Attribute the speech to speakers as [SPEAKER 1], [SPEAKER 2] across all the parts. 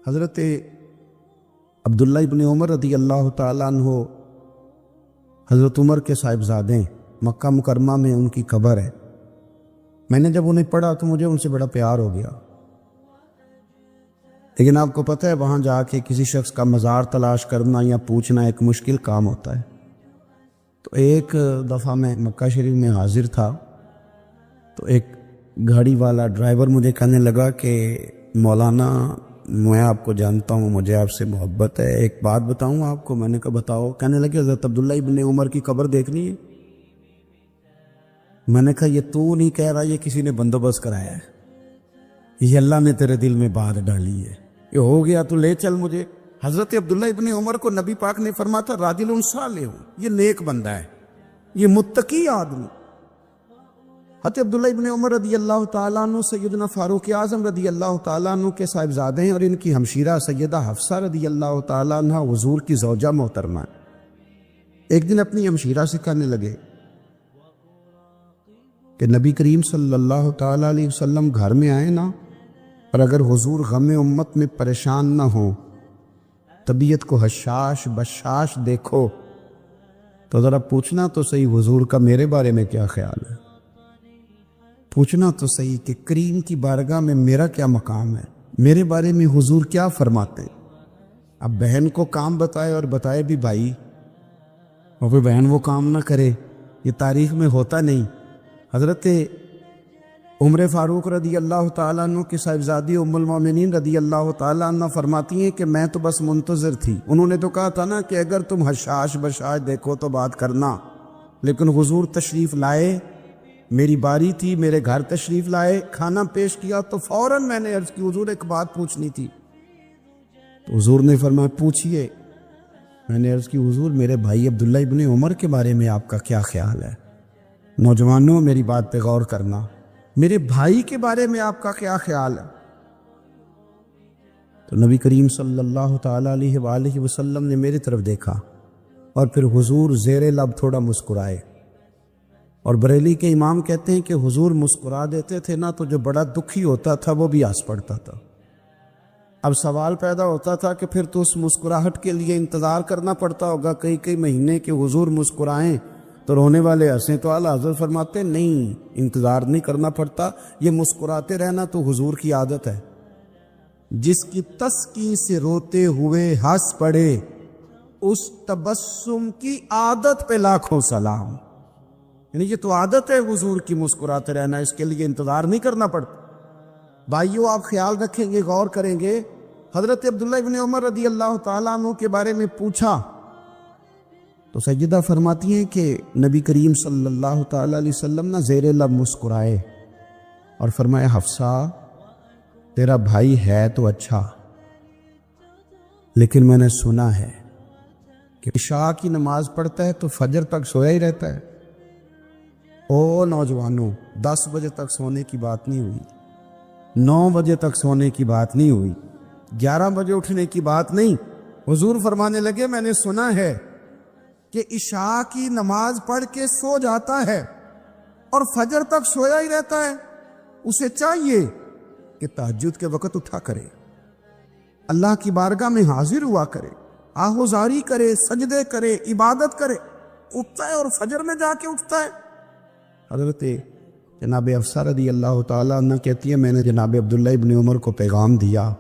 [SPEAKER 1] حضرت عبداللہ ابن عمر رضی اللہ تعالیٰ عنہ حضرت عمر کے صاحبزادے ہیں، مکہ مکرمہ میں ان کی قبر ہے۔ میں نے جب انہیں پڑھا تو مجھے ان سے بڑا پیار ہو گیا، لیکن آپ کو پتہ ہے وہاں جا کے کسی شخص کا مزار تلاش کرنا یا پوچھنا ایک مشکل کام ہوتا ہے۔ تو ایک دفعہ میں مکہ شریف میں حاضر تھا تو ایک گاڑی والا ڈرائیور مجھے کہنے لگا کہ مولانا میں آپ کو جانتا ہوں، مجھے آپ سے محبت ہے، ایک بات بتاؤں آپ کو۔ میں نے کہا بتاؤ۔ کہنے لگے حضرت عبداللہ ابن عمر کی قبر دیکھنی ہے۔ میں نے کہا یہ تو نہیں کہہ رہا، یہ کسی نے بندوبست کرایا ہے، یہ اللہ نے تیرے دل میں بات ڈالی ہے، یہ ہو گیا تو لے چل مجھے۔ حضرت عبداللہ ابن عمر کو نبی پاک نے فرمایا تھا راجل صالح، یہ نیک بندہ ہے، یہ متقی آدمی۔ حضرت عبداللہ ابن عمر رضی اللہ تعالیٰ عنہ سیدنا فاروق اعظم رضی اللہ تعالیٰ عنہ کے صاحبزادے ہیں، اور ان کی ہمشیرہ سیدہ حفصہ رضی اللہ تعالیٰ عنہ حضور کی زوجہ محترمہ۔ ایک دن اپنی ہمشیرہ سے کہنے لگے کہ نبی کریم صلی اللہ تعالیٰ علیہ وسلم گھر میں آئے نا، اور اگر حضور غم امت میں پریشان نہ ہوں، طبیعت کو حشاش بشاش دیکھو تو ذرا پوچھنا تو صحیح حضور کا میرے بارے میں کیا خیال ہے، پوچھنا تو صحیح کہ کریم کی بارگاہ میں میرا کیا مقام ہے، میرے بارے میں حضور کیا فرماتے ہیں۔ اب بہن کو کام بتائے اور بتائے بھی بھائی، اور پھر بہن وہ کام نہ کرے، یہ تاریخ میں ہوتا نہیں۔ حضرت عمر فاروق رضی اللہ تعالیٰ عنہ کی صاحبزادی ام المومنین رضی اللہ تعالیٰ عنہ فرماتی ہیں کہ میں تو بس منتظر تھی۔ انہوں نے تو کہا تھا نا کہ اگر تم حشاش بشاش دیکھو تو بات کرنا، لیکن حضور تشریف لائے، میری باری تھی، میرے گھر تشریف لائے، کھانا پیش کیا تو فوراً میں نے عرض کی حضور ایک بات پوچھنی تھی۔ تو حضور نے فرمایا پوچھئے۔ میں نے عرض کی حضور میرے بھائی عبداللہ ابن عمر کے بارے میں آپ کا کیا خیال ہے؟ نوجوانوں میری بات پہ غور کرنا، میرے بھائی کے بارے میں آپ کا کیا خیال ہے؟ تو نبی کریم صلی اللہ تعالیٰ علیہ وآلہ وسلم نے میری طرف دیکھا، اور پھر حضور زیر لب تھوڑا مسکرائے، اور بریلی کے امام کہتے ہیں کہ حضور مسکرا دیتے تھے نا تو جو بڑا دکھی ہوتا تھا وہ بھی ہنس پڑتا تھا۔ اب سوال پیدا ہوتا تھا کہ پھر تو اس مسکراہٹ کے لیے انتظار کرنا پڑتا ہوگا کئی مہینے کہ حضور مسکرائیں تو رونے والے ہنسیں، تو اعلیٰ حضرت فرماتے نہیں، انتظار نہیں کرنا پڑتا، یہ مسکراتے رہنا تو حضور کی عادت ہے۔ جس کی تسکی سے روتے ہوئے ہنس پڑے، اس تبسم کی عادت پہ لاکھوں سلام۔ یعنی یہ تو عادت ہے حضور کی مسکراتے رہنا، اس کے لیے انتظار نہیں کرنا پڑتا۔ بھائیو آپ خیال رکھیں گے، غور کریں گے، حضرت عبداللہ ابن عمر رضی اللہ تعالیٰ عنہ کے بارے میں پوچھا تو سیدہ فرماتی ہیں کہ نبی کریم صلی اللہ تعالیٰ علیہ وسلم نہ زیر لب مسکرائے اور فرمایا حفصہ تیرا بھائی ہے تو اچھا، لیکن میں نے سنا ہے کہ عشاء کی نماز پڑھتا ہے تو فجر تک سویا ہی رہتا ہے۔ او نوجوانوں، 10 بجے تک سونے کی بات نہیں ہوئی، 9 بجے تک سونے کی بات نہیں ہوئی، 11 بجے اٹھنے کی بات نہیں۔ حضور فرمانے لگے میں نے سنا ہے کہ عشاء کی نماز پڑھ کے سو جاتا ہے اور فجر تک سویا ہی رہتا ہے، اسے چاہیے کہ تہجد کے وقت اٹھا کرے، اللہ کی بارگاہ میں حاضر ہوا کرے، آہوزاری کرے، سجدے کرے، عبادت کرے، اٹھتا ہے اور فجر میں جا کے اٹھتا ہے۔ حضرت جناب حفصہ رضی اللہ تعالیٰ عنہ کہتی ہے میں نے جناب عبداللہ ابن عمر کو پیغام دیا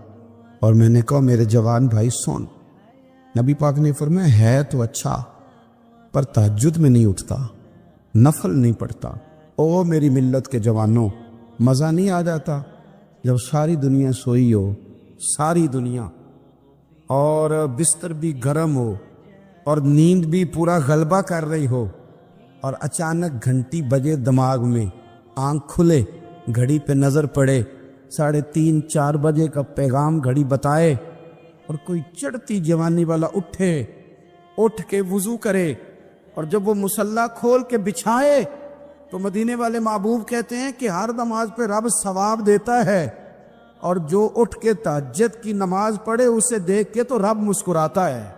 [SPEAKER 1] اور میں نے کہا میرے جوان بھائی سن، نبی پاک نے فرمایا ہے تو اچھا پر تہجد میں نہیں اٹھتا، نفل نہیں پڑھتا۔ او میری ملت کے جوانوں، مزہ نہیں آ جاتا جب ساری دنیا سوئی ہو، ساری دنیا، اور بستر بھی گرم ہو اور نیند بھی پورا غلبہ کر رہی ہو، اور اچانک گھنٹی بجے دماغ میں، آنکھ کھلے، گھڑی پہ نظر پڑے، 3:30 4 بجے کا پیغام گھڑی بتائے، اور کوئی چڑھتی جوانی والا اٹھ کے وضو کرے، اور جب وہ مصلی کھول کے بچھائے تو مدینے والے محبوب کہتے ہیں کہ ہر نماز پہ رب ثواب دیتا ہے، اور جو اٹھ کے تہجد کی نماز پڑھے اسے دیکھ کے تو رب مسکراتا ہے،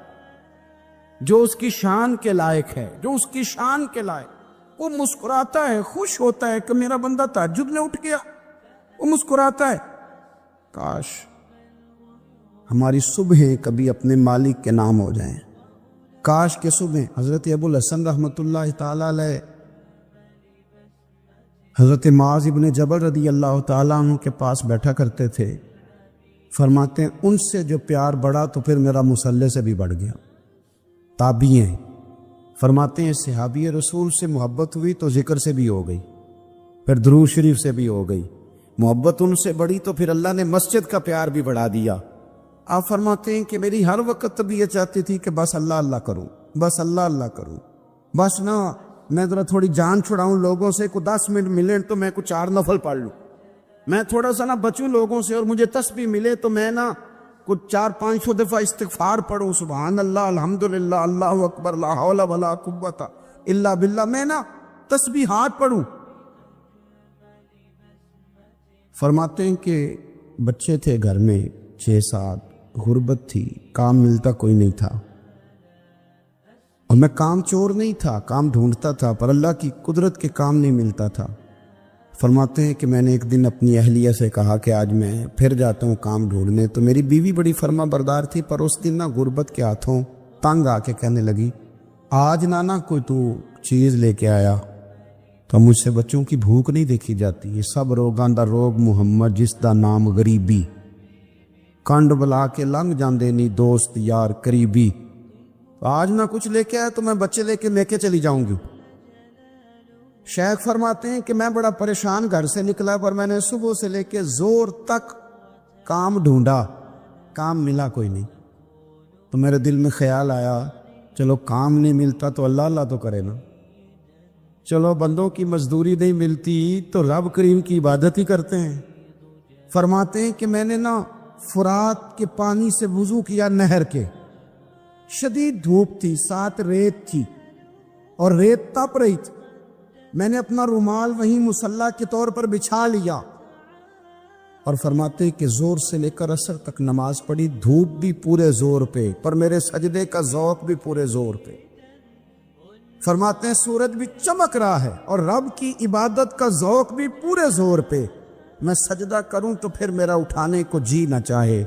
[SPEAKER 1] جو اس کی شان کے لائق ہے، جو اس کی شان کے لائق، وہ مسکراتا ہے، خوش ہوتا ہے کہ میرا بندہ تہجد میں اٹھ گیا، وہ مسکراتا ہے۔ کاش ہماری صبحیں کبھی اپنے مالک کے نام ہو جائیں۔ کاش کہ صبح حضرت ابو الحسن رحمۃ اللہ تعالیٰ علیہ حضرت معاذ ابن جبل رضی اللہ تعالیٰ عنہ کے پاس بیٹھا کرتے تھے، فرماتے ہیں ان سے جو پیار بڑھا تو پھر میرا مصلی سے بھی بڑھ گیا۔ تابعی ہیں، فرماتے ہیں صحابی رسول سے محبت ہوئی تو ذکر سے بھی ہو گئی، پھر درود شریف سے بھی ہو گئی، محبت ان سے بڑھی تو پھر اللہ نے مسجد کا پیار بھی بڑھا دیا۔ آپ فرماتے ہیں کہ میری ہر وقت طبیعت چاہتی تھی کہ بس اللہ اللہ کروں، بس اللہ اللہ کروں، بس نا میں ذرا تھوڑی جان چھڑاؤں لوگوں سے، کو 10 منٹ ملے تو میں کچھ 4 نفل پڑھ لوں، میں تھوڑا سا نا بچوں لوگوں سے، اور مجھے تسبیح ملے تو میں نا کچھ 400-500 دفعہ استغفار پڑھوں، سبحان اللہ، الحمدللہ، اللہ اکبر، لا حول ولا قوت الا باللہ، میں نا تسبیحات پڑھوں۔ فرماتے ہیں کہ بچے تھے گھر میں 6-7، غربت تھی، کام ملتا کوئی نہیں تھا، اور میں کام چور نہیں تھا، کام ڈھونڈتا تھا، پر اللہ کی قدرت کے کام نہیں ملتا تھا۔ فرماتے ہیں کہ میں نے ایک دن اپنی اہلیہ سے کہا کہ آج میں پھر جاتا ہوں کام ڈھونڈنے، تو میری بیوی بڑی فرما بردار تھی، پر اس دن نا غربت کے ہاتھوں تنگ آ کے کہنے لگی آج نانا کوئی تو چیز لے کے آیا، تو مجھ سے بچوں کی بھوک نہیں دیکھی جاتی، یہ سب روگاں دا روگ محمد جس دا نام غریبی، کنڈ بلا کے لنگ جاندے نہیں دوست یار قریبی، تو آج نہ کچھ لے کے آیا تو میں بچے لے کے چلی جاؤں گی۔ شیخ فرماتے ہیں کہ میں بڑا پریشان گھر سے نکلا، پر میں نے صبح سے لے کے زور تک کام ڈھونڈا، کام ملا کوئی نہیں، تو میرے دل میں خیال آیا چلو کام نہیں ملتا تو اللہ اللہ تو کرے نا، چلو بندوں کی مزدوری نہیں ملتی تو رب کریم کی عبادت ہی کرتے ہیں۔ فرماتے ہیں کہ میں نے نا فرات کے پانی سے وضو کیا، نہر کے، شدید دھوپ تھی، ساتھ ریت تھی اور ریت تپ رہی تھی، میں نے اپنا رومال وہیں مصلی کے طور پر بچھا لیا، اور فرماتے کہ زور سے لے کر عصر تک نماز پڑھی، دھوپ بھی پورے زور پہ، پر میرے سجدے کا ذوق بھی پورے زور پہ۔ فرماتے ہیں سورج بھی چمک رہا ہے اور رب کی عبادت کا ذوق بھی پورے زور پہ، میں سجدہ کروں تو پھر میرا اٹھانے کو جی نہ چاہے۔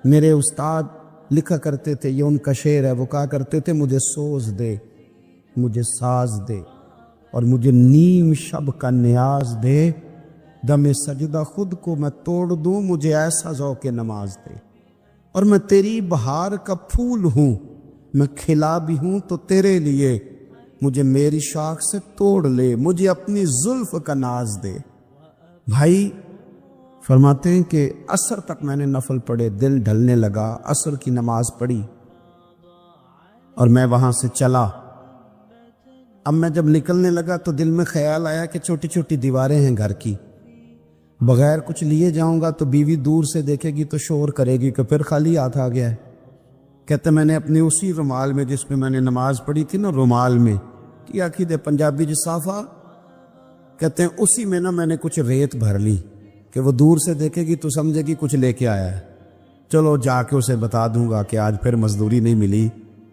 [SPEAKER 1] میرے استاد لکھا کرتے تھے، یہ ان کا شعر ہے، وہ کہا کرتے تھے مجھے سوز دے، مجھے ساز دے، اور مجھے نیم شب کا نیاز دے، دم سجدہ خود کو میں توڑ دوں، مجھے ایسا ذوق نماز دے، اور میں تیری بہار کا پھول ہوں، میں کھلا بھی ہوں تو تیرے لیے، مجھے میری شاخ سے توڑ لے، مجھے اپنی زلف کا ناز دے۔ بھائی فرماتے ہیں کہ عصر تک میں نے نفل پڑھے، دل ڈھلنے لگا، عصر کی نماز پڑھی اور میں وہاں سے چلا۔ اب میں جب نکلنے لگا تو دل میں خیال آیا کہ چھوٹی چھوٹی دیواریں ہیں گھر کی، بغیر کچھ لیے جاؤں گا تو بیوی دور سے دیکھے گی تو شور کرے گی کہ پھر خالی ہاتھ آ گیا ہے۔ کہتے میں نے اپنے اسی رومال میں جس میں میں نے نماز پڑھی تھی نا، رومال میں کیا دے پنجابی جسافہ کہتے ہیں، اسی میں نا میں نے کچھ ریت بھر لی کہ وہ دور سے دیکھے گی تو سمجھے گی کچھ لے کے آیا ہے، چلو جا کے اسے بتا دوں گا کہ آج پھر مزدوری نہیں ملی۔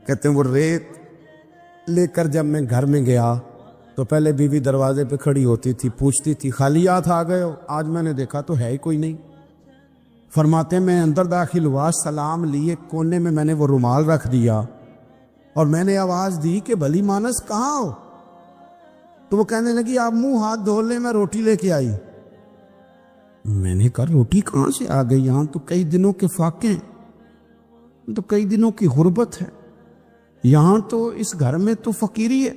[SPEAKER 1] کہتے ہیں وہ ریت لے کر جب میں گھر میں گیا تو پہلے بیوی دروازے پہ کھڑی ہوتی تھی، پوچھتی تھی خالی ہاتھ آ گئے ہو؟ آج میں نے دیکھا تو ہے ہی کوئی نہیں۔ فرماتے ہیں میں اندر داخل ہوا، سلام لیے، کونے میں نے وہ رومال رکھ دیا اور میں نے آواز دی کہ بھلی مانس کہاں ہو؟ تو وہ کہنے لگی آپ منہ ہاتھ دھو لیں، میں روٹی لے کے آئی۔ میں نے کہا روٹی کہاں سے آ گئی؟ یہاں تو کئی دنوں کے فاقے ہیں، تو کئی دنوں کی غربت ہے، یہاں تو اس گھر میں تو فقیری ہے۔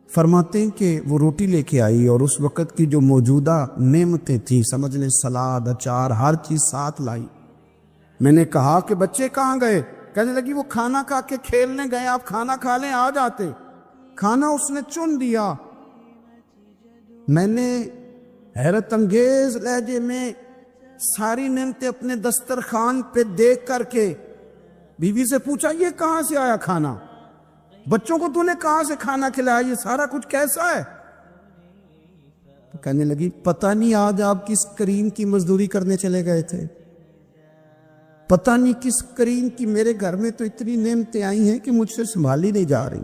[SPEAKER 1] فرماتے ہیں کہ وہ روٹی لے کے آئی اور اس وقت کی جو موجودہ نعمتیں تھیں، سمجھ لیں سلاد، اچار، ہر چیز ساتھ لائی۔ میں نے کہا کہ بچے کہاں گئے؟ کہنے لگی وہ کھانا کھا کے کھیلنے گئے، آپ کھانا کھا لیں آ جاتے۔ کھانا اس نے چن دیا۔ میں نے حیرت انگیز لہجے میں ساری نعمتیں اپنے دسترخوان پہ دیکھ کر کے بیوی سے پوچھا یہ کہاں سے آیا کھانا؟ بچوں کو تو نے کہاں سے کھانا کھلایا؟ یہ سارا کچھ کیسا ہے؟ تو کہنے لگی پتہ نہیں آج آپ کس کریم کی مزدوری کرنے چلے گئے تھے، پتہ نہیں کس کریم کی، میرے گھر میں تو اتنی نعمتیں آئی ہیں کہ مجھ سے سنبھالی نہیں جا رہی،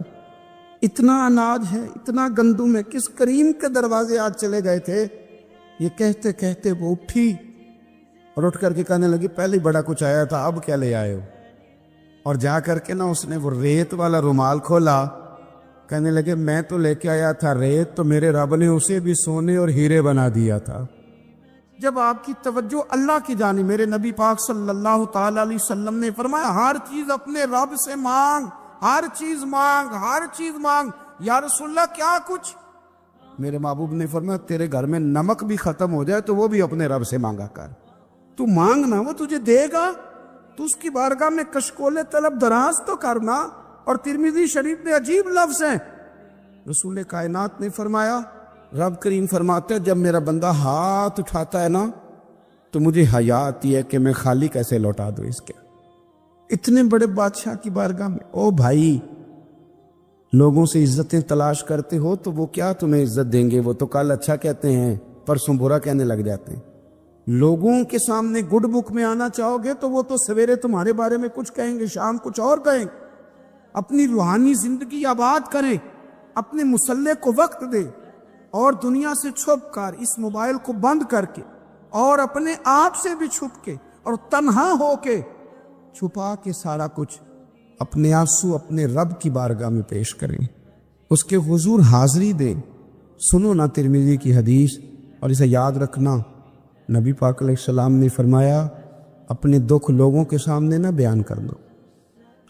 [SPEAKER 1] اتنا اناج ہے، اتنا گندم ہے، کس کریم کے دروازے آج چلے گئے تھے؟ یہ کہتے کہتے وہ اٹھی اور اٹھ کر کے کہنے لگی پہلے ہی بڑا کچھ آیا تھا، اب کیا لے آئے ہو؟ اور جا کر کے نا اس نے وہ ریت والا رومال کھولا، کہنے لگے میں تو لے کے آیا تھا ریت، تو میرے رب نے اسے بھی سونے اور ہیرے بنا دیا تھا۔ جب آپ کی توجہ اللہ کی جانب، میرے نبی پاک صلی اللہ تعالی علیہ وسلم نے فرمایا ہر چیز اپنے رب سے مانگ، ہر چیز مانگ، ہر چیز مانگ۔ یا رسول اللہ کیا کچھ؟ میرے محبوب نے فرمایا تیرے گھر میں نمک بھی ختم ہو جائے تو وہ بھی اپنے رب سے مانگا کر، تو مانگنا وہ تجھے دے گا، تو اس کی بارگاہ میں کشکول طلب دراز تو کرنا۔ اور ترمذی شریف میں عجیب لفظ ہیں، رسول کائنات نے فرمایا، رب کریم فرماتے ہیں جب میرا بندہ ہاتھ اٹھاتا ہے نا تو مجھے حیا آتی ہے کہ میں خالی کیسے لوٹا دوں اس کے۔ اتنے بڑے بادشاہ کی بارگاہ میں، او بھائی لوگوں سے عزتیں تلاش کرتے ہو تو وہ کیا تمہیں عزت دیں گے؟ وہ تو کل اچھا کہتے ہیں پرسوں برا کہنے لگ جاتے ہیں۔ لوگوں کے سامنے گڈ بک میں آنا چاہو گے تو وہ تو سویرے تمہارے بارے میں کچھ کہیں گے، شام کچھ اور کہیں گے۔ اپنی روحانی زندگی آباد کریں، اپنے مسلح کو وقت دیں، اور دنیا سے چھپ کر اس موبائل کو بند کر کے اور اپنے آپ سے بھی چھپ کے اور تنہا ہو کے چھپا کے سارا کچھ اپنے آنسو اپنے رب کی بارگاہ میں پیش کریں، اس کے حضور حاضری دیں۔ سنو نا ترمذی کی حدیث، اور اسے یاد رکھنا، نبی پاک علیہ السلام نے فرمایا اپنے دکھ لوگوں کے سامنے نہ بیان کر دو،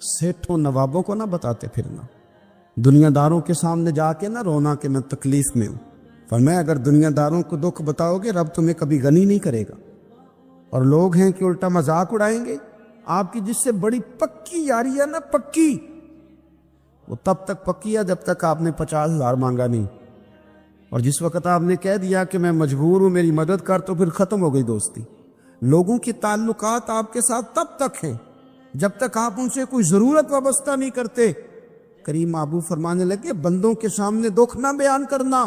[SPEAKER 1] سیٹھوں نوابوں کو نہ بتاتے پھرنا، دنیا داروں کے سامنے جا کے نہ رونا کہ میں تکلیف میں ہوں۔ فرمایا اگر دنیا داروں کو دکھ بتاؤ گے رب تمہیں کبھی غنی نہیں کرے گا، اور لوگ ہیں کہ الٹا مذاق اڑائیں گے۔ آپ کی جس سے بڑی پکی یاری ہے نا، پکی، وہ تب تک پکی ہے جب تک آپ نے 50,000 مانگا نہیں، اور جس وقت آپ نے کہہ دیا کہ میں مجبور ہوں میری مدد کر تو پھر ختم ہو گئی دوستی۔ لوگوں کے تعلقات آپ کے ساتھ تب تک ہیں جب تک آپ ان سے کوئی ضرورت وابستہ نہیں کرتے۔ کریم محبوب فرمانے لگے بندوں کے سامنے دکھ نہ بیان کرنا،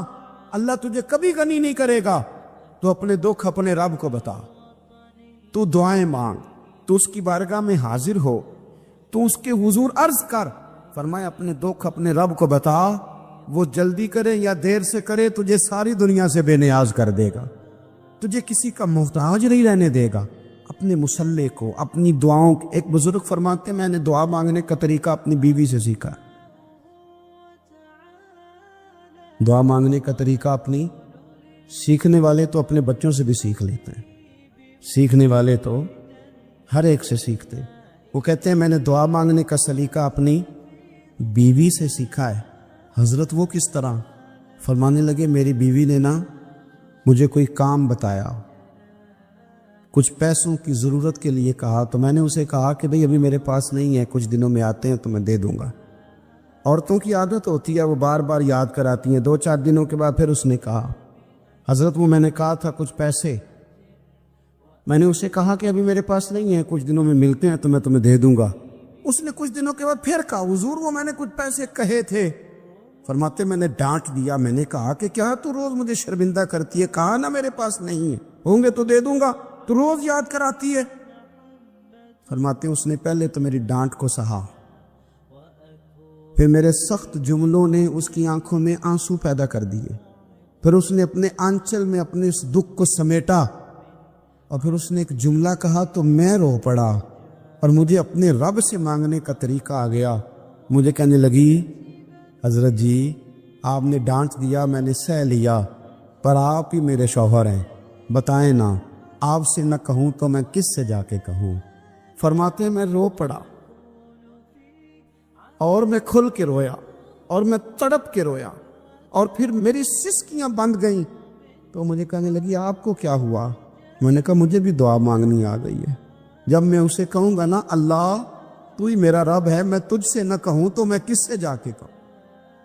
[SPEAKER 1] اللہ تجھے کبھی غنی نہیں کرے گا، تو اپنے دکھ اپنے رب کو بتا، تو دعائیں مانگ، تو اس کی بارگاہ میں حاضر ہو، تو اس کے حضور عرض کر۔ فرمایا اپنے دکھ اپنے رب کو بتا، وہ جلدی کرے یا دیر سے کرے تجھے ساری دنیا سے بے نیاز کر دے گا، تجھے کسی کا محتاج نہیں رہنے دے گا۔ اپنے مسلح کو، اپنی دعاؤں، ایک بزرگ فرماتے ہیں میں نے دعا مانگنے کا طریقہ اپنی بیوی سے سیکھا، دعا مانگنے کا طریقہ اپنی، سیکھنے والے تو اپنے بچوں سے بھی سیکھ لیتے ہیں، سیکھنے والے تو ہر ایک سے سیکھتے۔ وہ کہتے ہیں میں نے دعا مانگنے کا سلیقہ اپنی بیوی سے سیکھا ہے۔ حضرت وہ کس طرح؟ فرمانے لگے میری بیوی نے نا مجھے کوئی کام بتایا، کچھ پیسوں کی ضرورت کے لیے کہا، تو میں نے اسے کہا کہ بھئی ابھی میرے پاس نہیں ہے، کچھ دنوں میں آتے ہیں تو میں دے دوں گا۔ عورتوں کی عادت ہوتی ہے وہ بار بار یاد کراتی ہیں، 2-4 دنوں کے بعد پھر اس نے کہا حضرت وہ میں نے کہا تھا کچھ پیسے، میں نے اسے کہا کہ ابھی میرے پاس نہیں ہے، کچھ دنوں میں ملتے ہیں تو میں تمہیں دے دوں گا۔ اس نے کچھ دنوں کے بعد پھر کہا حضور وہ میں نے کچھ پیسے کہے تھے۔ فرماتے میں نے ڈانٹ دیا، میں نے کہا کہ کیا تو روز مجھے شرمندہ کرتی ہے، کہا نا میرے پاس نہیں ہے، ہوں گے تو دے دوں گا، تو روز یاد کراتی ہے۔ فرماتے اس نے پہلے تو میری ڈانٹ کو سہا، پھر میرے سخت جملوں نے اس کی آنکھوں میں آنسو پیدا کر دیے، پھر اس نے اپنے آنچل میں اپنے اس دکھ کو سمیٹا، اور پھر اس نے ایک جملہ کہا تو میں رو پڑا، اور مجھے اپنے رب سے مانگنے کا طریقہ آ گیا۔ مجھے کہنے لگی حضرت جی آپ نے ڈانٹ دیا، میں نے سہ لیا، پر آپ ہی میرے شوہر ہیں، بتائیں نا آپ سے نہ کہوں تو میں کس سے جا کے کہوں۔ فرماتے ہیں میں رو پڑا، اور میں کھل کے رویا، اور میں تڑپ کے رویا، اور پھر میری سسکیاں بند گئیں۔ تو مجھے کہنے لگی آپ کو کیا ہوا؟ میں نے کہا مجھے بھی دعا مانگنی آ گئی ہے، جب میں اسے کہوں گا نا اللہ تو ہی میرا رب ہے، میں تجھ سے نہ کہوں تو میں کس سے جا کے کہوں؟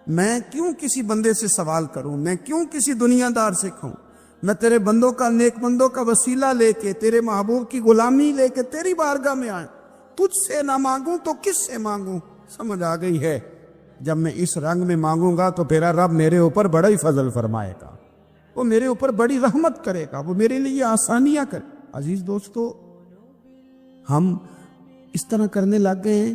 [SPEAKER 1] میں کیوں کسی بندے سے سوال کروں؟ میں کیوں کسی دنیا دار سے کہوں؟ میں تیرے بندوں کا، نیک بندوں کا وسیلہ لے کے، تیرے محبوب کی غلامی لے کے تیری بارگاہ میں آئیں، تجھ سے نہ مانگوں تو کس سے مانگوں؟ سمجھ آ گئی ہے؟ جب میں اس رنگ میں مانگوں گا تو میرا رب میرے اوپر بڑا ہی فضل فرمائے گا، وہ میرے اوپر بڑی رحمت کرے گا، وہ میرے لیے آسانیاں کرے۔ عزیز دوستو، ہم اس طرح کرنے لگ گئے ہیں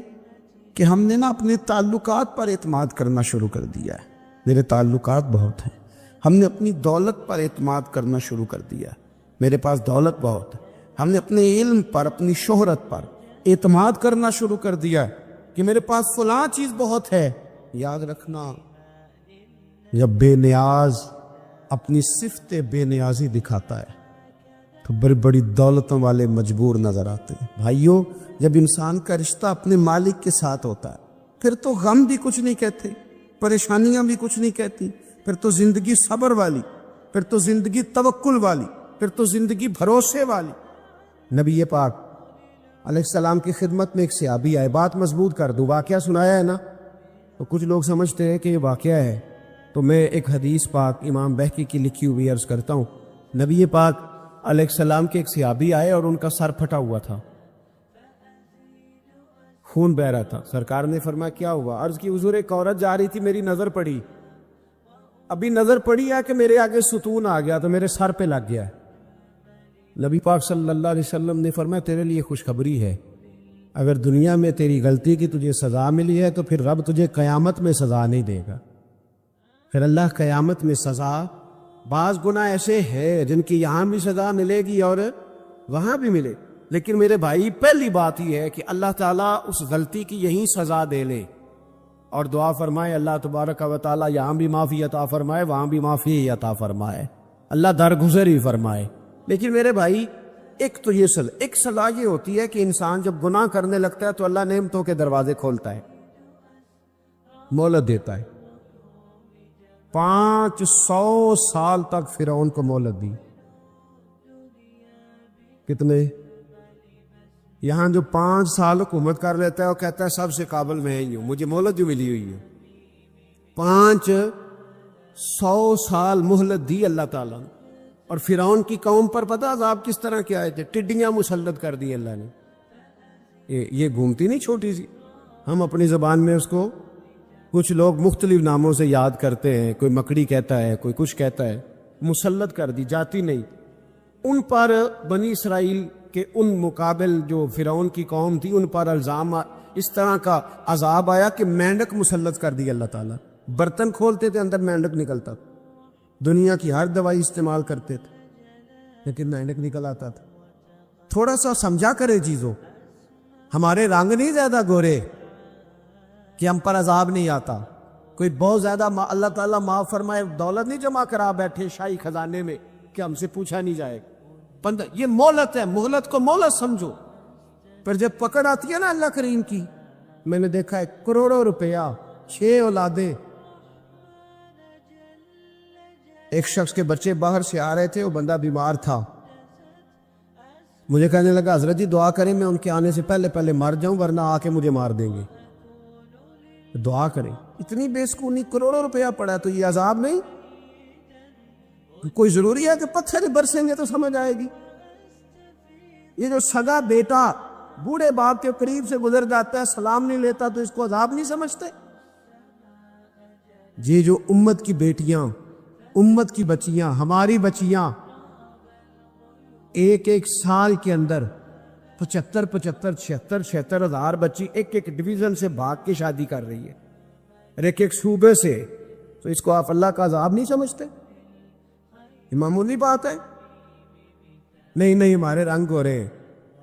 [SPEAKER 1] کہ ہم نے نا اپنے تعلقات پر اعتماد کرنا شروع کر دیا ہے۔ میرے تعلقات بہت ہیں، ہم نے اپنی دولت پر اعتماد کرنا شروع کر دیا ہے، میرے پاس دولت بہت ہے، ہم نے اپنے علم پر، اپنی شہرت پر اعتماد کرنا شروع کر دیا کہ میرے پاس فلاں چیز بہت ہے. یاد رکھنا، جب بے نیاز اپنی صفت بے نیازی دکھاتا ہے تو بڑی بڑی دولتوں والے مجبور نظر آتے ہیں. بھائیوں، جب انسان کا رشتہ اپنے مالک کے ساتھ ہوتا ہے پھر تو غم بھی کچھ نہیں کہتے، پریشانیاں بھی کچھ نہیں کہتی، پھر تو زندگی صبر والی، پھر تو زندگی توکل والی، پھر تو زندگی بھروسے والی. نبی پاک علیہ السلام کی خدمت میں ایک صحابی آئے. بات مضبوط کر دوں، واقعہ سنایا ہے نا، تو کچھ لوگ سمجھتے ہیں کہ یہ واقعہ ہے، تو میں ایک حدیث پاک امام بہقی کی لکھی ہوئی عرض کرتا ہوں. نبی پاک علیہ السلام کے ایک صحابی آئے اور ان کا سر پھٹا ہوا تھا، خون بہ رہا تھا. سرکار نے فرمایا کیا ہوا؟ عرض کی حضور ایک عورت جا رہی تھی، میری نظر پڑی، ابھی نظر پڑی ہے کہ میرے آگے ستون آ گیا تو میرے سر پہ لگ گیا. نبی پاک صلی اللہ علیہ وسلم نے فرمایا تیرے لیے خوشخبری ہے، اگر دنیا میں تیری غلطی کی تجھے سزا ملی ہے تو پھر رب تجھے قیامت میں سزا نہیں دے گا. پھر اللہ قیامت میں سزا، بعض گناہ ایسے ہیں جن کی یہاں بھی سزا ملے گی اور وہاں بھی ملے، لیکن میرے بھائی پہلی بات یہ ہے کہ اللہ تعالیٰ اس غلطی کی یہیں سزا دے لے اور دعا فرمائے اللہ تبارک و تعالیٰ یہاں بھی معافی عطا فرمائے، وہاں بھی معافی عطا فرمائے، اللہ درگزر ہی فرمائے. لیکن میرے بھائی ایک تو یہ ایک سزا یہ ہوتی ہے کہ انسان جب گناہ کرنے لگتا ہے تو اللہ نعمتوں کے دروازے کھولتا ہے، مہلت دیتا ہے. 500 سال تک فرعون کو مہلت دی. کتنے؟ یہاں جو 5 سال حکومت کر لیتا ہے وہ کہتا ہے سب سے قابل میں ہی ہوں، مجھے مہلت جو ملی ہوئی ہے. 500 سال مہلت دی اللہ تعالیٰ نے. اور فرعون کی قوم پر پتہ عذاب کس طرح کے آئے تھے؟ ٹڈیاں مسلط کر دی اللہ نے. یہ گھومتی نہیں چھوٹی سی، ہم اپنی زبان میں اس کو کچھ لوگ مختلف ناموں سے یاد کرتے ہیں، کوئی مکڑی کہتا ہے، کوئی کچھ کہتا ہے. مسلط کر دی، جاتی نہیں. ان پر بنی اسرائیل کے ان مقابل جو فرعون کی قوم تھی ان پر الزام اس طرح کا عذاب آیا کہ مینڈک مسلط کر دی اللہ تعالیٰ. برتن کھولتے تھے اندر مینڈک نکلتا تھا، دنیا کی ہر دوائی استعمال کرتے تھے لیکن مینڈک نکل آتا تھا. تھوڑا سا سمجھا کرے چیزوں. ہمارے رنگ نہیں زیادہ گورے کہ ہم پر عذاب نہیں آتا. کوئی بہت زیادہ اللہ تعالیٰ معاف فرمائے دولت نہیں جمع کرا بیٹھے شاہی خزانے میں کہ ہم سے پوچھا نہیں جائے. یہ مہلت ہے، مہلت کو مہلت سمجھو. پر جب پکڑ آتی ہے نا اللہ کریم کی، میں نے دیکھا ہے کروڑوں روپیہ، 6 اولادیں. ایک شخص کے بچے باہر سے آ رہے تھے، وہ بندہ بیمار تھا. مجھے کہنے لگا حضرت جی دعا کریں میں ان کے آنے سے پہلے مر جاؤں ورنہ آ کے مجھے مار دیں گے. دعا کریں. اتنی بے سکونی، کروڑوں روپیہ پڑا تو یہ عذاب نہیں؟ کوئی ضروری ہے کہ پتھر برسیں گے تو سمجھ آئے گی؟ یہ جو سگا بیٹا بوڑھے باپ کے قریب سے گزر جاتا ہے، سلام نہیں لیتا تو اس کو عذاب نہیں سمجھتے؟ یہ جو امت کی بیٹیاں، امت کی بچیاں، ہماری بچیاں ایک سال کے اندر 75,000 ہزار بچی ایک ڈویژن سے بھاگ کے شادی کر رہی ہے، اور ایک صوبے سے. تو اس کو آپ اللہ کا عذاب نہیں سمجھتے؟ یہ معمولی بات ہے. نہیں ہمارے رنگ ہو رہے ہیں،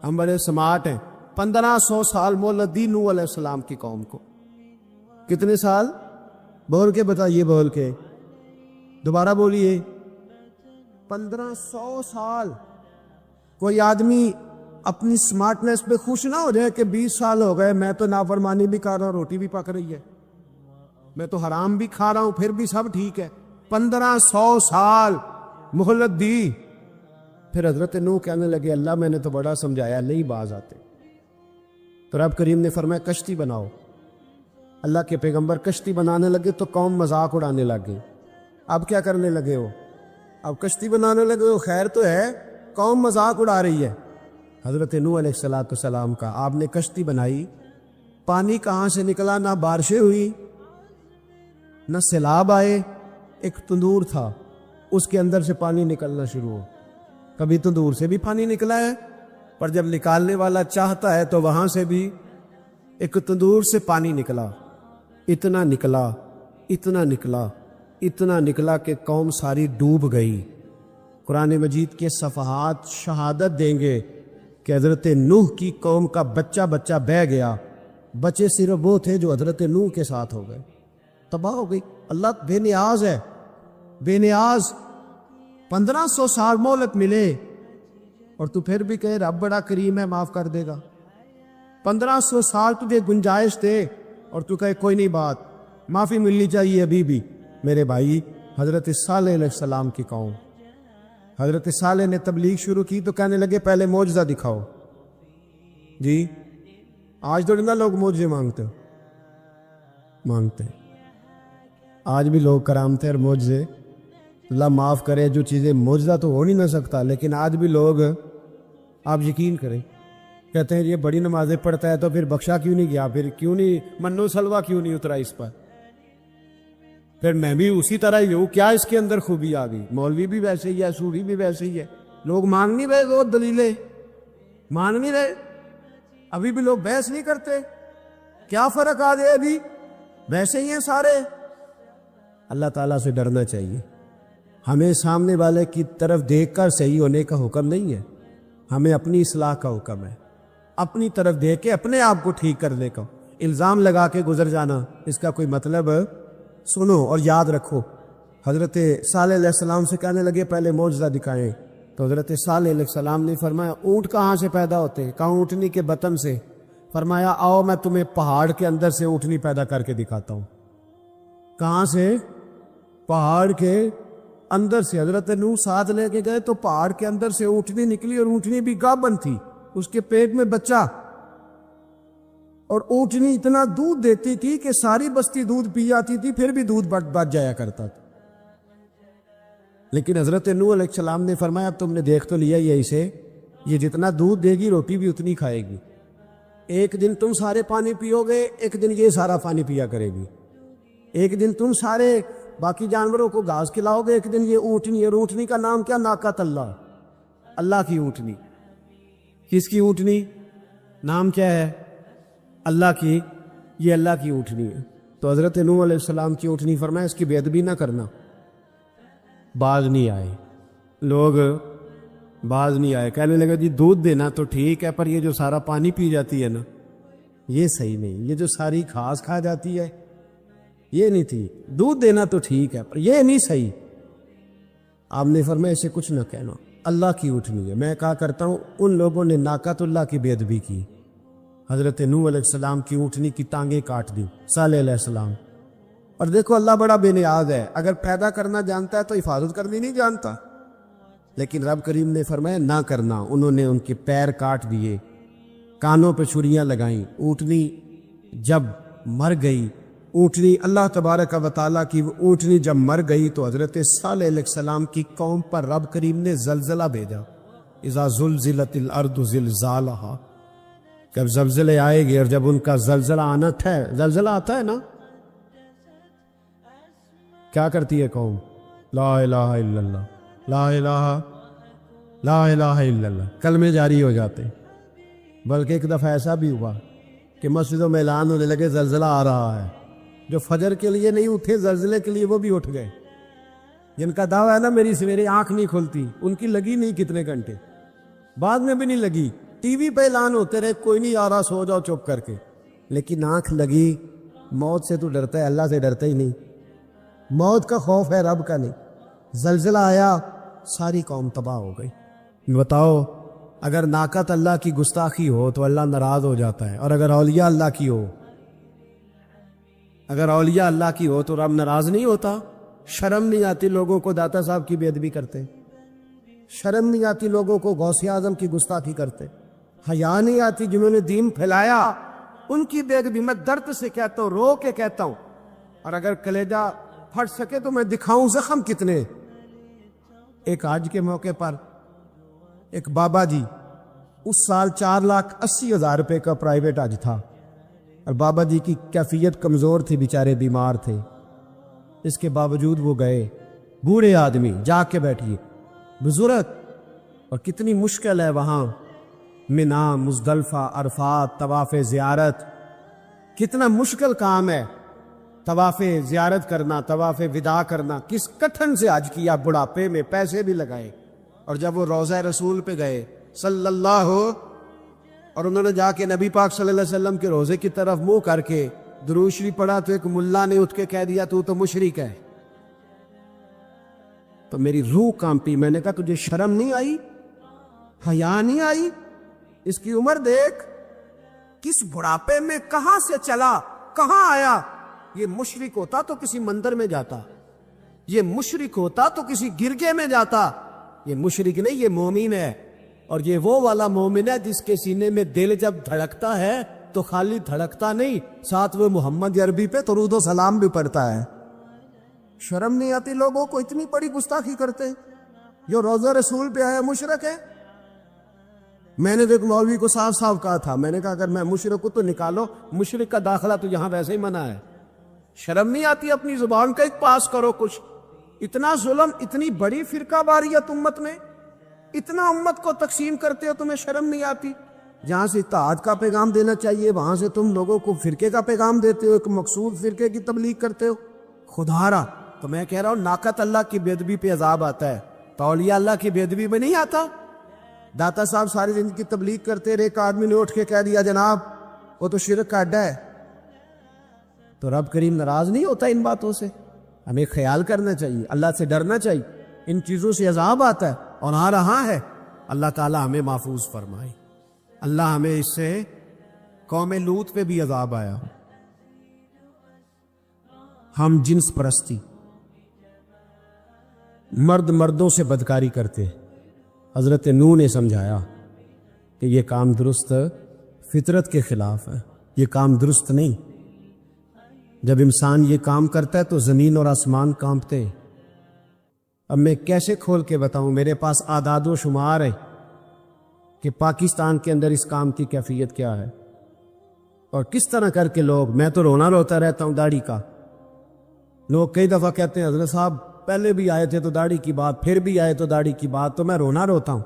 [SPEAKER 1] ہم بڑے سمارٹ ہیں. 1500 سال مہلت دی نوح علیہ السلام کی قوم کو. کتنے سال؟ بول کے بتائیے، بول کے دوبارہ بولیے. 1500 سال. کوئی آدمی اپنی سمارٹنس پہ خوش نہ ہو جائے کہ 20 سال ہو گئے میں تو نافرمانی بھی کر رہا ہوں، روٹی بھی پک رہی ہے، میں تو حرام بھی کھا رہا ہوں، پھر بھی سب ٹھیک ہے. 1500 سال مہلت دی. پھر حضرت نوح کہنے لگے اللہ میں نے تو بڑا سمجھایا، نہیں باز آتے. تو رب کریم نے فرمایا کشتی بناؤ. اللہ کے پیغمبر کشتی بنانے لگے تو قوم مذاق اڑانے لگے. اب کیا کرنے لگے ہو؟ اب کشتی بنانے لگے ہو، خیر تو ہے، قوم مذاق اڑا رہی ہے. حضرت نوح علیہ السلام کا آپ نے کشتی بنائی، پانی کہاں سے نکلا؟ نہ بارشیں ہوئی نہ سیلاب آئے. ایک تندور تھا، اس کے اندر سے پانی نکلنا شروع ہو. کبھی تندور سے بھی پانی نکلا ہے، پر جب نکالنے والا چاہتا ہے تو وہاں سے بھی ایک تندور سے پانی نکلا. اتنا نکلا، اتنا نکلا، اتنا نکلا کہ قوم ساری ڈوب گئی. قرآن مجید کے صفحات شہادت دیں گے کہ حضرت نوح کی قوم کا بچہ بچہ بہ گیا، بچے صرف وہ تھے جو حضرت نوح کے ساتھ ہو گئے، تباہ ہو گئی۔ اللہ بے نیاز ہے، بے نیاز۔ 1500 سال مہلت ملے اور تو پھر بھی کہے رب بڑا کریم ہے، معاف کر دے گا۔ 1500 سال تجھے گنجائش دے اور تو کہے کوئی نہیں، بات معافی ملنی چاہیے ابھی بھی۔ میرے بھائی، حضرت صالح علیہ السلام کی قوم، حضرت صالح نے تبلیغ شروع کی تو کہنے لگے پہلے معجزہ دکھاؤ۔ جی آج تو نہ لوگ معجزے مانگتے ہیں، آج بھی لوگ کرامتیں اور معجزے، اللہ معاف کرے، جو چیزیں معجزہ تو ہو نہیں نہ سکتا، لیکن آج بھی لوگ، آپ یقین کریں، کہتے ہیں یہ بڑی نمازیں پڑھتا ہے تو پھر بخشا کیوں نہیں گیا، پھر کیوں نہیں منو سلوا کیوں نہیں اترا اس پر، پھر میں بھی اسی طرح ہی ہوں، کیا اس کے اندر خوبی آ گئی؟ مولوی بھی ویسے ہی ہے، صوفی بھی ویسے ہی ہے، لوگ مان نہیں رہے، وہ دلیلیں مان نہیں رہے، ابھی بھی لوگ بحث نہیں کرتے، کیا فرق آ گیا؟ ابھی ویسے ہی ہیں سارے۔ اللہ تعالیٰ سے ڈرنا چاہیے، ہمیں سامنے والے کی طرف دیکھ کر صحیح ہونے کا حکم نہیں ہے، ہمیں اپنی اصلاح کا حکم ہے، اپنی طرف دیکھ کے اپنے آپ کو ٹھیک کرنے کا۔ الزام لگا کے گزر جانا، اس کا کوئی مطلب؟ سنو اور یاد رکھو، حضرت صالح علیہ السلام سے کہنے لگے پہلے معجزہ دکھائیں، تو حضرت صالح علیہ السلام نے فرمایا اونٹ کہاں سے پیدا ہوتے ہیں؟ کہا اونٹنی کے بطن سے۔ فرمایا آؤ میں تمہیں پہاڑ کے اندر سے اونٹنی پیدا کر کے دکھاتا ہوں۔ کہاں سے؟ پہاڑ کے اندر سے۔ حضرت نوح ساتھ لے کے گئے تو پہاڑ کے اندر سے اونٹنی نکلی، اور اونٹنی بھی گابن تھی، اس کے پیٹ میں بچہ، اور اونٹنی اتنا دودھ دیتی تھی کہ ساری بستی دودھ پی جاتی تھی، پھر بھی دودھ بچ جایا کرتا تھا۔ لیکن حضرت نوح علیہ السلام نے فرمایا اب تم نے دیکھ تو لیا یہ اسے، یہ جتنا دودھ دے گی روٹی بھی اتنی کھائے گی، ایک دن تم سارے پانی پیو گے، ایک دن یہ سارا پانی پیا کرے گی، ایک دن تم سارے باقی جانوروں کو گھاس کھلاؤ گے، ایک دن یہ اونٹنی، اور اونٹنی کا نام کیا؟ ناقۃ اللہ، اللہ کی اونٹنی۔ کس کی اونٹنی؟ نام کیا ہے؟ اللہ کی، یہ اللہ کی اونٹنی ہے۔ تو حضرت نوح علیہ السلام کی اونٹنی، فرمایا اس کی بے ادبی نہ کرنا۔ باز نہیں آئے لوگ، باز نہیں آئے، کہنے لگا جی دودھ دینا تو ٹھیک ہے، پر یہ جو سارا پانی پی جاتی ہے نا، یہ صحیح نہیں، یہ جو ساری گھاس کھا جاتی ہے یہ نہیں تھی، دودھ دینا تو ٹھیک ہے پر یہ نہیں صحیح۔ آپ نے فرمایا اسے کچھ نہ کہنا، اللہ کی اونٹنی ہے۔ میں کہا کرتا ہوں ان لوگوں نے ناقۃ اللہ کی بے ادبی کی، حضرت نوح علیہ السلام کی اونٹنی کی ٹانگیں کاٹ دی، صالح علیہ السلام۔ اور دیکھو اللہ بڑا بے نیاز ہے، اگر پیدا کرنا جانتا ہے تو حفاظت کرنی نہیں جانتا، لیکن رب کریم نے فرمایا نہ کرنا۔ انہوں نے ان کے پیر کاٹ دیے، کانوں پہ چھریاں لگائیں۔ اونٹنی جب مر گئی، اونٹنی اللہ تبارک و تعالیٰ کی اونٹنی جب مر گئی تو حضرت صالح علیہ السلام کی قوم پر رب کریم نے زلزلہ بھیجا، اذا زلزلت الارض زلزالہا، جب زلزلے آئے گے، اور جب ان کا زلزلہ آنا تھا، زلزلہ آتا ہے نا، کیا کرتی ہے قوم؟ لا الہ الا اللہ، لا الہ لا الہ الا اللہ، کلمے جاری ہو جاتے۔ بلکہ ایک دفعہ ایسا بھی ہوا کہ مسجدوں میں اعلان ہونے لگے زلزلہ آ رہا ہے، جو فجر کے لیے نہیں اٹھے زلزلے کے لیے وہ بھی اٹھ گئے، جن کا دعویٰ ہے نا میری سویرے آنکھ نہیں کھلتی، ان کی لگی نہیں کتنے گھنٹے، بعد میں بھی نہیں لگی، ٹی وی پہ اعلان ہوتے رہے کوئی نہیں آ رہا، سو جاؤ چپ کر کے، لیکن آنکھ لگی۔ موت سے تو ڈرتا ہے، اللہ سے ڈرتا ہی نہیں، موت کا خوف ہے رب کا نہیں۔ زلزلہ آیا، ساری قوم تباہ ہو گئی۔ بتاؤ اگر ناقۃ اللہ کی گستاخی ہو تو اللہ ناراض ہو جاتا ہے، اور اگر اولیاء اللہ کی ہو، اگر اولیاء اللہ کی ہو تو رب ناراض نہیں ہوتا؟ شرم نہیں آتی لوگوں کو داتا صاحب کی بے ادبی کرتے؟ شرم نہیں آتی لوگوں کو غوث اعظم کی گستاخی کرتے؟ حیا نہیں آتی جنہوں نے دین پھیلایا ان کی بے ادبی؟ میں درد سے کہتا ہوں، رو کے کہتا ہوں، اور اگر کلیجہ پھٹ سکے تو میں دکھاؤں زخم کتنے۔ ایک حج کے موقع پر ایک بابا جی، اس سال 4,80,000 روپے کا پرائیویٹ حج تھا، اور بابا جی کی کیفیت کمزور تھی، بیچارے بیمار تھے، اس کے باوجود وہ گئے۔ بوڑھے آدمی، جا کے بیٹھیے، بزرگ، اور کتنی مشکل ہے وہاں، منا، مزدلفہ، عرفات، طواف زیارت، کتنا مشکل کام ہے طواف زیارت کرنا، طواف وداع کرنا۔ کس کٹھن سے حج کیا، بڑھاپے میں پیسے بھی لگائے، اور جب وہ روضہ رسول پہ گئے صلی اللہ اور انہوں نے جا کے نبی پاک صلی اللہ علیہ وسلم کے روزے کی طرف منہ کر کے درود شریف پڑھا تو ایک ملا نے اٹھ کے کہہ دیا تو مشرک ہے. تو میری روح کانپی. میں نے کہا تجھے شرم نہیں آئی, حیا نہیں آئی؟ اس کی عمر دیکھ, کس بڑھاپے میں کہاں سے چلا کہاں آیا. یہ مشرک ہوتا تو کسی مندر میں جاتا, یہ مشرک ہوتا تو کسی گرگے میں جاتا. یہ مشرک نہیں, یہ مومن ہے. اور یہ وہ والا مومن ہے جس کے سینے میں دل جب دھڑکتا ہے تو خالی دھڑکتا نہیں, ساتھ وہ محمد عربی پہ درود و سلام بھی پڑھتا ہے. شرم نہیں آتی لوگوں کو؟ اتنی بڑی گستاخی کرتے ہیں. جو روزہ رسول پہ آیا مشرک ہے. میں نے ایک مولوی کو صاف صاف کہا تھا, میں نے کہا اگر میں مشرک ہوں تو نکالو, مشرک کا داخلہ تو یہاں ویسے ہی منع ہے. شرم نہیں آتی؟ اپنی زبان کا ایک پاس کرو کچھ. اتنا ظلم, اتنی بڑی فرقہ واریت امت میں, اتنا امت کو تقسیم کرتے ہو, تمہیں شرم نہیں آتی؟ جہاں سے اتحاد کا پیغام دینا چاہیے وہاں سے تم لوگوں کو فرقے کا پیغام دیتے ہو, ایک مقصود فرقے کی تبلیغ کرتے ہو. خدا را, تو میں کہہ رہا ہوں ناقت اللہ کی بے ادبی پہ عذاب آتا ہے, تو اولیاء اللہ کی بے ادبی میں نہیں آتا. داتا صاحب ساری زندگی تبلیغ کرتے رہے, ایک آدمی نے اٹھ کے کہہ دیا جناب وہ تو شرک کا اڈا ہے, تو رب کریم ناراض نہیں ہوتا ان باتوں سے؟ ہمیں خیال کرنا چاہیے, اللہ سے ڈرنا چاہیے. ان چیزوں سے عذاب آتا ہے اور آ رہا ہے. اللہ تعالیٰ ہمیں محفوظ فرمائے. اللہ ہمیں اس سے, قوم لوط پہ بھی عذاب آیا. ہم جنس پرستی, مرد مردوں سے بدکاری کرتے. حضرت نوح نے سمجھایا کہ یہ کام درست فطرت کے خلاف ہے, یہ کام درست نہیں. جب انسان یہ کام کرتا ہے تو زمین اور آسمان کانپتے. اب میں کیسے کھول کے بتاؤں, میرے پاس اعداد و شمار ہے کہ پاکستان کے اندر اس کام کی کیفیت کیا ہے اور کس طرح کر کے لوگ, میں تو رونا روتا رہتا ہوں داڑھی کا. لوگ کئی دفعہ کہتے ہیں حضرت صاحب پہلے بھی آئے تھے تو داڑھی کی بات, پھر بھی آئے تو داڑھی کی بات, تو میں رونا روتا ہوں.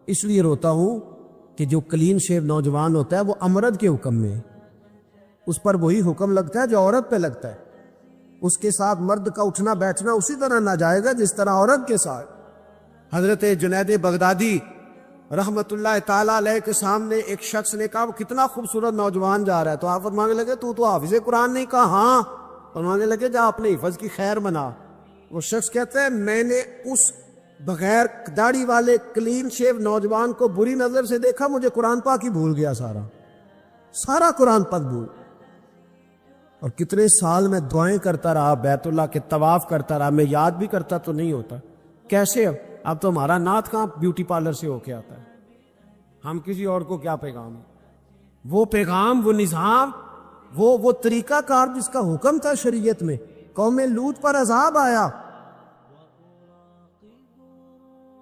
[SPEAKER 1] اس لیے روتا ہوں کہ جو کلین شیو نوجوان ہوتا ہے وہ امرد کے حکم میں, اس پر وہی حکم لگتا ہے جو عورت پہ لگتا ہے. اس کے ساتھ مرد کا اٹھنا بیٹھنا اسی طرح نہ جائے گا جس طرح عورت کے ساتھ. حضرت جنید بغدادی رحمت اللہ تعالیٰ علیہ کے سامنے ایک شخص نے کہا وہ کتنا خوبصورت نوجوان جا رہا ہے, تو آپ فرمانے لگے تو حافظ قرآن نہیں؟ کہا ہاں. فرمانے لگے جا اپنے حفظ کی خیر منا. وہ شخص کہتا ہے میں نے اس بغیر داڑھی والے کلین شیو نوجوان کو بری نظر سے دیکھا, مجھے قرآن پاک ہی بھول گیا, سارا قرآن پاک بھول. اور کتنے سال میں دعائیں کرتا رہا, بیت اللہ کے طواف کرتا رہا, میں یاد بھی کرتا تو نہیں ہوتا. کیسے اب تو ہمارا نعت کہاں بیوٹی پارلر سے ہو کے آتا ہے, ہم کسی اور کو کیا پیغام ہے. وہ پیغام, وہ نظام, وہ طریقہ کار جس کا حکم تھا شریعت میں, قوم لوط پر عذاب آیا.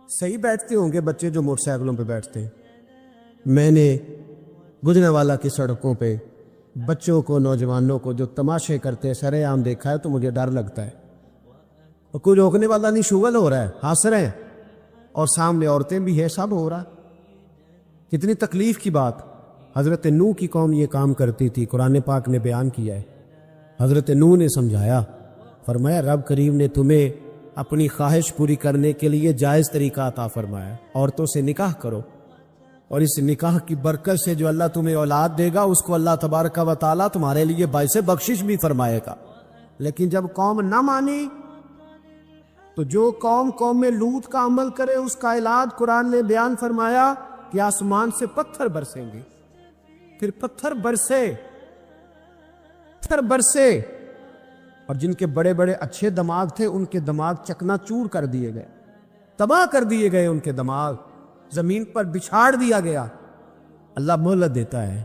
[SPEAKER 1] صحیح بیٹھتے ہوں گے بچے جو موٹر سائیکلوں پہ بیٹھتے ہیں. میں نے گجرانوالہ کی سڑکوں پہ بچوں کو, نوجوانوں کو جو تماشے کرتے سر عام دیکھا ہے تو مجھے ڈر لگتا ہے. اور کوئی روکنے والا نہیں, شغل ہو رہا ہے, ہنس رہے ہیں, اور سامنے عورتیں بھی ہیں, سب ہو رہا. کتنی تکلیف کی بات. حضرت نوح کی قوم یہ کام کرتی تھی, قرآن پاک نے بیان کیا ہے. حضرت نوح نے سمجھایا, فرمایا رب کریم نے تمہیں اپنی خواہش پوری کرنے کے لیے جائز طریقہ عطا فرمایا, عورتوں سے نکاح کرو, اور اس نکاح کی برکت سے جو اللہ تمہیں اولاد دے گا اس کو اللہ تبارک و تعالیٰ تمہارے لیے باعث بخشش بھی فرمائے گا. لیکن جب قوم نہ مانی تو جو قوم لوط کا عمل کرے اس کا علاج قرآن نے بیان فرمایا کہ آسمان سے پتھر برسیں گے. پھر پتھر برسے اور جن کے بڑے بڑے اچھے دماغ تھے ان کے دماغ چکنا چور کر دیے گئے, تباہ کر دیے گئے, ان کے دماغ زمین پر بچھاڑ دیا گیا. اللہ مہلت دیتا ہے,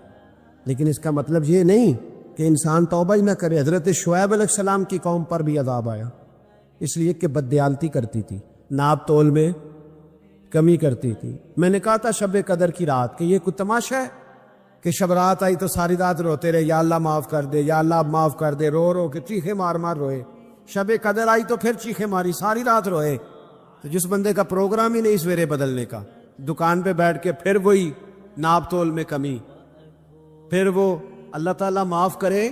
[SPEAKER 1] لیکن اس کا مطلب یہ نہیں کہ انسان توبہ ہی نہ کرے. حضرت شعیب علیہ السلام کی قوم پر بھی عذاب آیا, اس لیے کہ بددیانتی کرتی تھی, ناپ تول میں کمی کرتی تھی. میں نے کہا تھا شب قدر کی رات کہ یہ کوئی تماشا ہے کہ شب رات آئی تو ساری رات روتے رہے, یا اللہ معاف کر دے, یا اللہ معاف کر دے, رو رو کے چیخے مار مار روئے. شب قدر آئی تو پھر چیخے ماری, ساری رات روئے. تو جس بندے کا پروگرام ہی نہیں سویرے بدلنے کا, دکان پہ بیٹھ کے پھر وہی ناپ تول میں کمی, پھر وہ اللہ تعالیٰ معاف کرے.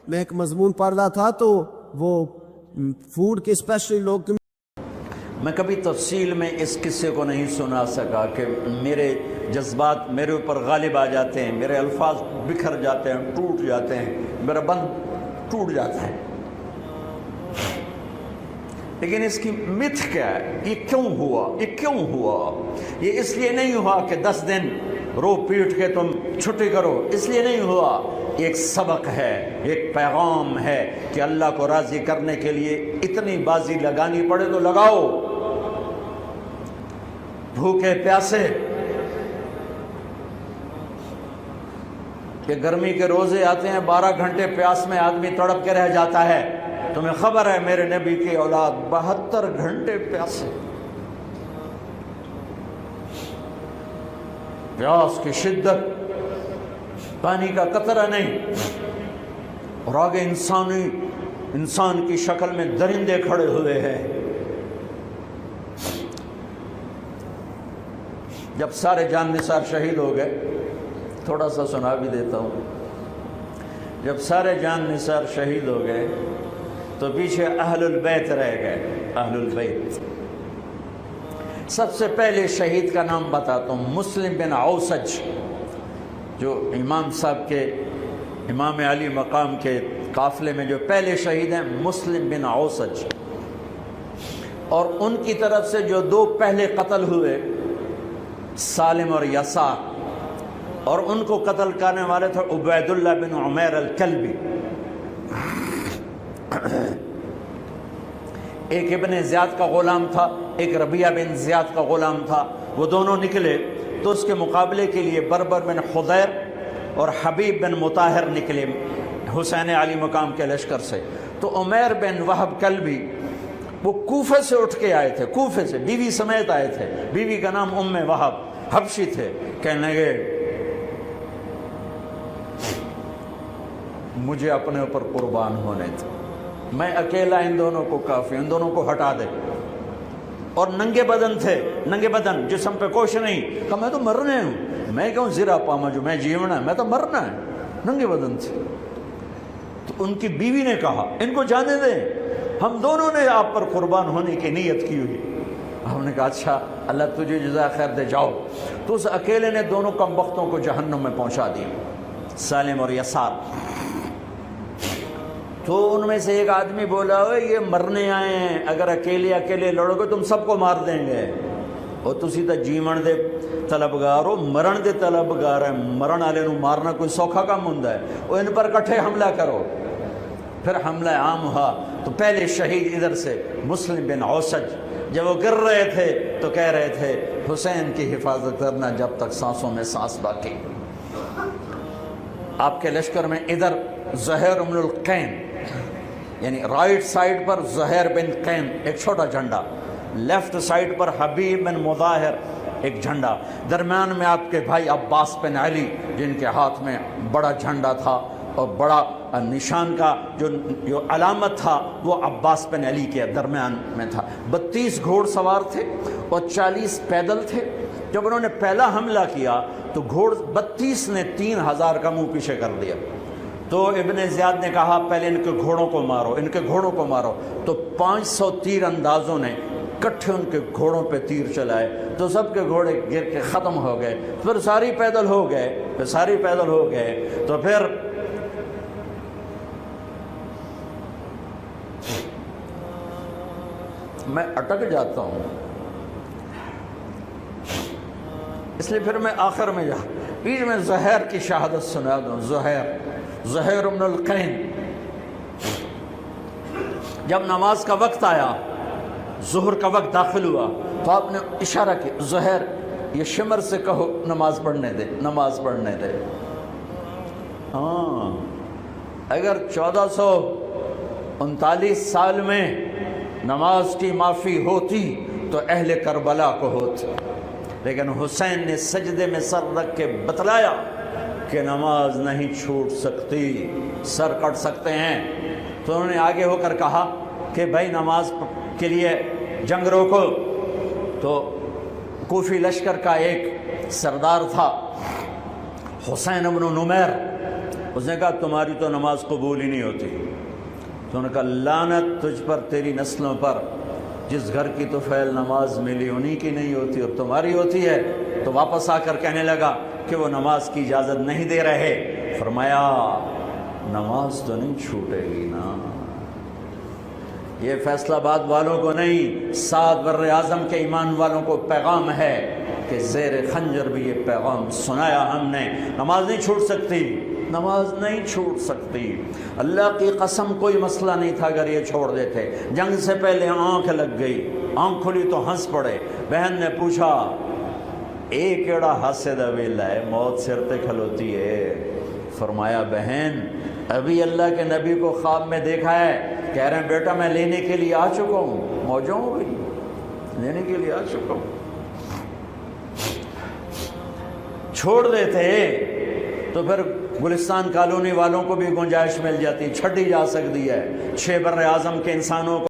[SPEAKER 1] میں ایک مضمون پڑھ رہا تھا تو وہ فوڈ کے اسپیشلی لوگ,
[SPEAKER 2] میں کبھی تفصیل میں اس قصے کو نہیں سنا سکا کہ میرے جذبات میرے اوپر غالب آ جاتے ہیں، میرے الفاظ بکھر جاتے ہیں، ٹوٹ جاتے ہیں، میرا بند ٹوٹ جاتا ہے۔ لیکن اس کی متھ کیا ہے؟ یہ کیوں ہوا؟ یہ کیوں ہوا؟ یہ اس لیے نہیں ہوا کہ 10 دن رو پیٹ کے تم چھٹی کرو، اس لیے نہیں ہوا۔ ایک سبق ہے، ایک پیغام ہے کہ اللہ کو راضی کرنے کے لیے اتنی بازی لگانی پڑے تو لگاؤ۔ بھوکے پیاسے، کہ گرمی کے روزے آتے ہیں 12 گھنٹے پیاس میں آدمی تڑپ کے رہ جاتا ہے۔ تمہیں خبر ہے میرے نبی کی اولاد 72 گھنٹے پیاسے، پیاس کی شدت، پانی کا قطرہ نہیں، اور آگے انسان کی شکل میں درندے کھڑے ہوئے ہیں۔ جب سارے جان نثار شہید ہو گئے، تھوڑا سا سنا بھی دیتا ہوں، جب سارے جان نثار شہید ہو گئے تو پیچھے اہل البیت رہ گئے۔ اہل البیت، سب سے پہلے شہید کا نام بتاتا ہوں، مسلم بن اوسج، جو امام صاحب کے، امام علی مقام کے قافلے میں جو پہلے شہید ہیں، مسلم بن اوسج۔ اور ان کی طرف سے جو 2 پہلے قتل ہوئے، سالم اور یسار، اور ان کو قتل کرنے والے تھے عبید اللہ بن عمیر الکلبی۔ ایک ابن زیاد کا غلام تھا، ایک ربیعہ بن زیاد کا غلام تھا۔ وہ دونوں نکلے تو اس کے مقابلے کے لیے بربر بن خضیر اور حبیب بن مطاہر نکلے حسین علی مقام کے لشکر سے۔ تو عمیر بن وہب کلبی وہ کوفہ سے اٹھ کے آئے تھے، کوفہ سے بیوی سمیت آئے تھے، بیوی کا نام ام وہب، حبشی تھے۔ کہنے لگے مجھے اپنے اوپر قربان ہونے تھے، میں اکیلا ان دونوں کو کافی، ان دونوں کو ہٹا دے۔ اور ننگے بدن تھے، ننگے بدن، جسم پہ کچھ نہیں۔ کہا میں تو مرنے ہوں، میں کیوں زرا پاما جو میں جیونا ہے، میں تو مرنا ہے۔ ننگے بدن تھے۔ تو ان کی بیوی نے کہا ان کو جانے دیں، ہم دونوں نے آپ پر قربان ہونے کی نیت کی ہوئی۔ ہم نے کہا اچھا اللہ تجھے جزا خیر دے، جاؤ۔ تو اس اکیلے نے دونوں کمبختوں کو جہنم میں پہنچا دیا، سالم اور یسار۔ تو ان میں سے ایک آدمی بولا یہ مرنے آئے ہیں، اگر اکیلے لڑو گے تم سب کو مار دیں گے، اور تسی تو جیون دے طلبگار ہو، مرن دے طلبگار ہیں، مرن والے نو مارنا کوئی سوکھا کام ہوندا ہے، وہ ان پر کٹھے حملہ کرو۔ پھر حملہ عام ہوا تو پہلے شہید ادھر سے مسلم بن اوسج، جب وہ گر رہے تھے تو کہہ رہے تھے حسین کی حفاظت کرنا جب تک سانسوں میں سانس باقی۔ آپ کے لشکر میں ادھر زہیر بن القین، یعنی رائٹ سائڈ پر زہیر بن قین ایک چھوٹا جھنڈا، لیفٹ سائڈ پر حبیب بن مظاہر ایک جھنڈا، درمیان میں آپ کے بھائی عباس بن علی جن کے ہاتھ میں بڑا جھنڈا تھا، اور بڑا نشان کا جو علامت تھا وہ عباس بن علی کے درمیان میں تھا۔ 32 گھوڑ سوار تھے اور 40 پیدل تھے۔ جب انہوں نے پہلا حملہ کیا تو 32 نے 3000 کا منہ پیچھے کر دیا۔ تو ابن زیاد نے کہا پہلے ان کے گھوڑوں کو مارو، ان کے گھوڑوں کو مارو۔ تو 500 تیر اندازوں نے کٹھے ان کے گھوڑوں پہ تیر چلائے تو سب کے گھوڑے گر کے ختم ہو گئے۔ پھر ساری پیدل ہو گئے، تو پھر میں اٹک جاتا ہوں، اس لیے پھر میں آخر میں بیچ میں زہیر کی شہادت سنا دوں۔ زہیر بن القین، جب نماز کا وقت آیا، ظہر کا وقت داخل ہوا تو آپ نے اشارہ کیا زہیر یہ شمر سے کہو نماز پڑھنے دے۔ ہاں، اگر 1439 سال میں نماز کی معافی ہوتی تو اہل کربلا کو ہوتی، لیکن حسین نے سجدے میں سر رکھ کے بتلایا کہ نماز نہیں چھوٹ سکتی، سر کٹ سکتے ہیں۔ تو انہوں نے آگے ہو کر کہا کہ بھائی نماز کے لیے جنگ روکو۔ تو کوفی لشکر کا ایک سردار تھا حسین بن نمیر، اس نے کہا تمہاری تو نماز قبول ہی نہیں ہوتی۔ تو انہوں نے کہا لعنت تجھ پر، تیری نسلوں پر، جس گھر کی تو فعل نماز ملی انہی کی نہیں ہوتی اور تمہاری ہوتی ہے۔ تو واپس آ کر کہنے لگا کہ وہ نماز کی اجازت نہیں دے رہے. فرمایا نماز تو نہیں چھوٹے گی نا. یہ فیصلہ آباد والوں کو نہیں، 7 بر اعظم کے ایمان والوں کو پیغام ہے کہ زیر خنجر بھی یہ پیغام سنایا ہم نے. نماز نہیں چھوٹ سکتی، نماز نہیں چھوٹ سکتی. اللہ کی قسم کوئی مسئلہ نہیں تھا اگر یہ چھوڑ دیتے. جنگ سے پہلے آنکھ لگ گئی، آنکھ کھلی تو ہنس پڑے. بہن نے پوچھا ایک ایڑا ہاسے دا ویلا ہے، موت سر تے کھلوتی ہے. فرمایا بہن ابھی اللہ کے نبی کو خواب میں دیکھا ہے، کہہ رہے ہیں بیٹا میں لینے کے لیے آ چکا ہوں. موجوں ہو گئی، لینے کے لیے آ چکا ہوں. چھوڑ دیتے تو پھر گلستان کالونی والوں کو بھی گنجائش مل جاتی، چھٹی جا سکتی ہے. 6 بر اعظم کے انسانوں کو